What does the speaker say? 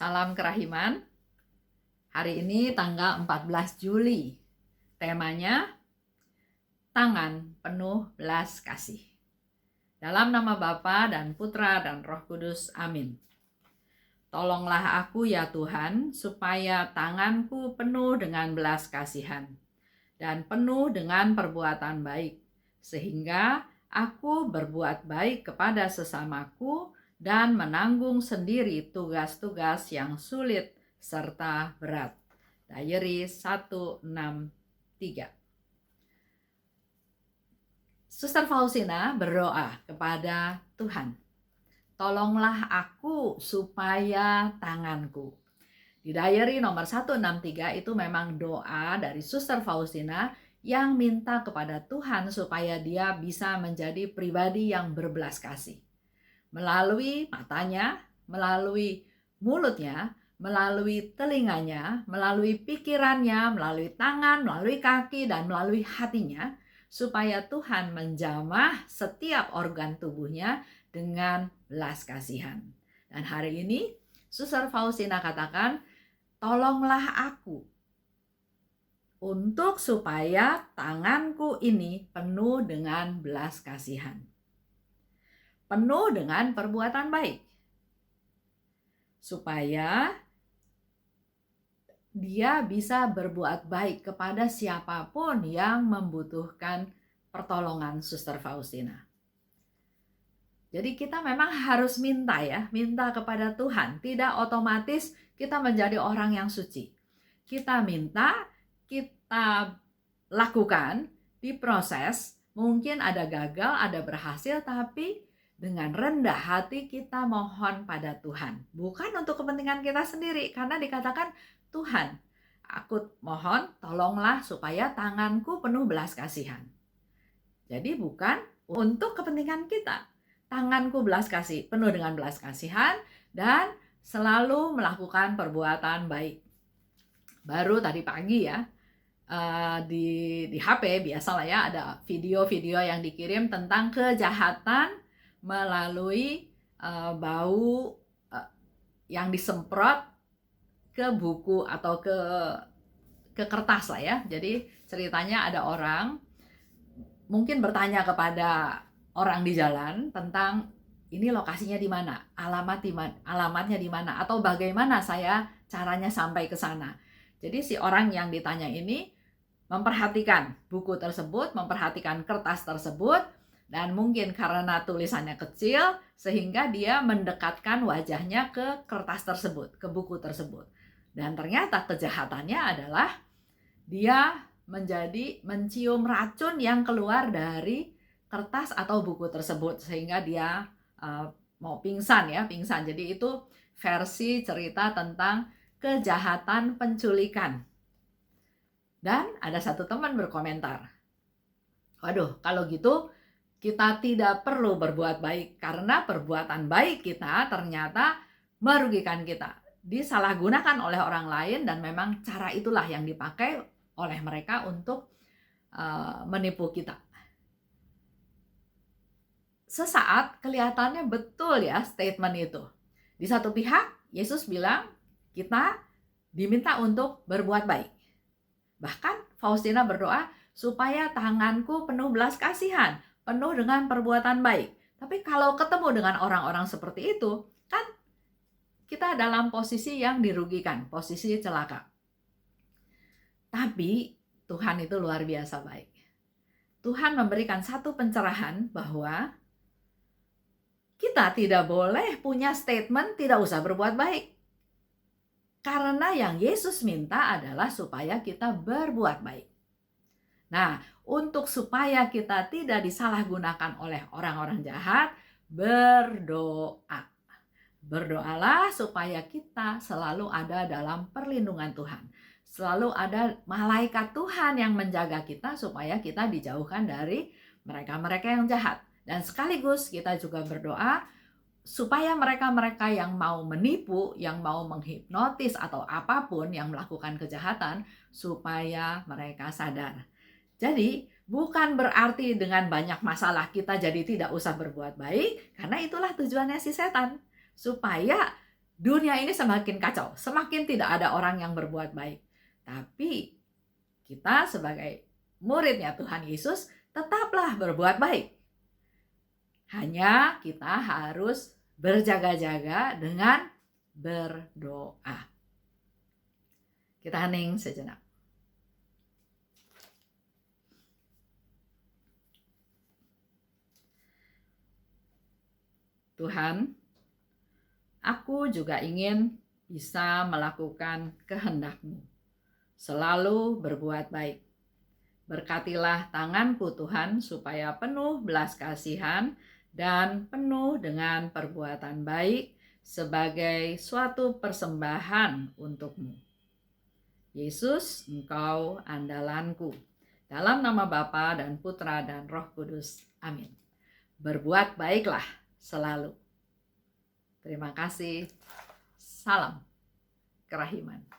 Salam kerahiman. Hari ini tanggal 14 Juli. Temanya tangan penuh belas kasih. Dalam nama Bapa dan Putra dan Roh Kudus. Amin. Tolonglah aku ya Tuhan, supaya tanganku penuh dengan belas kasihan dan penuh dengan perbuatan baik, sehingga aku berbuat baik kepada sesamaku dan menanggung sendiri tugas-tugas yang sulit serta berat. Diary 163. Suster Faustina berdoa kepada Tuhan, tolonglah aku supaya tanganku. Di diary nomor 163 itu memang doa dari Suster Faustina yang minta kepada Tuhan supaya dia bisa menjadi pribadi yang berbelas kasih. Melalui matanya, melalui mulutnya, melalui telinganya, melalui pikirannya, melalui tangan, melalui kaki, dan melalui hatinya, supaya Tuhan menjamah setiap organ tubuhnya dengan belas kasihan. Dan hari ini Suster Faustina katakan, tolonglah aku untuk supaya tanganku ini penuh dengan belas kasihan, penuh dengan perbuatan baik, supaya dia bisa berbuat baik kepada siapapun yang membutuhkan pertolongan Suster Faustina. Jadi kita memang harus minta kepada Tuhan. Tidak otomatis kita menjadi orang yang suci. Kita minta, kita lakukan, diproses, mungkin ada gagal, ada berhasil, tapi dengan rendah hati kita mohon pada Tuhan. Bukan untuk kepentingan kita sendiri, karena dikatakan, Tuhan, aku mohon tolonglah supaya tanganku penuh belas kasihan. Jadi bukan untuk kepentingan kita. Tanganku belas kasih, penuh dengan belas kasihan, dan selalu melakukan perbuatan baik. Baru tadi pagi di HP biasalah ada video-video yang dikirim tentang kejahatan melalui bau yang disemprot ke buku atau ke kertas Jadi ceritanya ada orang mungkin bertanya kepada orang di jalan tentang ini lokasinya di mana, alamatnya di mana, atau bagaimana saya caranya sampai ke sana. Jadi si orang yang ditanya ini memperhatikan buku tersebut, memperhatikan kertas tersebut, dan mungkin karena tulisannya kecil sehingga dia mendekatkan wajahnya ke kertas tersebut, ke buku tersebut. Dan ternyata kejahatannya adalah dia mencium racun yang keluar dari kertas atau buku tersebut sehingga dia mau pingsan. Jadi itu versi cerita tentang kejahatan penculikan. Dan ada satu teman berkomentar, waduh, kalau gitu kita tidak perlu berbuat baik karena perbuatan baik kita ternyata merugikan kita, disalahgunakan oleh orang lain, dan memang cara itulah yang dipakai oleh mereka untuk menipu kita. Sesaat kelihatannya betul statement itu. Di satu pihak Yesus bilang kita diminta untuk berbuat baik. Bahkan Faustina berdoa supaya tanganku penuh belas kasihan, penuh dengan perbuatan baik. Tapi kalau ketemu dengan orang-orang seperti itu, kan kita dalam posisi yang dirugikan, posisi celaka. Tapi Tuhan itu luar biasa baik. Tuhan memberikan satu pencerahan bahwa kita tidak boleh punya statement tidak usah berbuat baik. Karena yang Yesus minta adalah supaya kita berbuat baik. Nah, untuk supaya kita tidak disalahgunakan oleh orang-orang jahat, berdoa. Berdoalah supaya kita selalu ada dalam perlindungan Tuhan. Selalu ada malaikat Tuhan yang menjaga kita supaya kita dijauhkan dari mereka-mereka yang jahat. Dan sekaligus kita juga berdoa supaya mereka-mereka yang mau menipu, yang mau menghipnotis atau apapun yang melakukan kejahatan, supaya mereka sadar. Jadi bukan berarti dengan banyak masalah kita jadi tidak usah berbuat baik, karena itulah tujuannya si setan, supaya dunia ini semakin kacau, semakin tidak ada orang yang berbuat baik. Tapi kita sebagai muridnya Tuhan Yesus tetaplah berbuat baik. Hanya kita harus berjaga-jaga dengan berdoa. Kita hening sejenak. Tuhan, aku juga ingin bisa melakukan kehendak-Mu, selalu berbuat baik. Berkatilah tanganku Tuhan, supaya penuh belas kasihan dan penuh dengan perbuatan baik sebagai suatu persembahan untuk-Mu. Yesus, Engkau andalanku. Dalam nama Bapa dan Putra dan Roh Kudus. Amin. Berbuat baiklah selalu. Terima kasih. Salam kerahiman.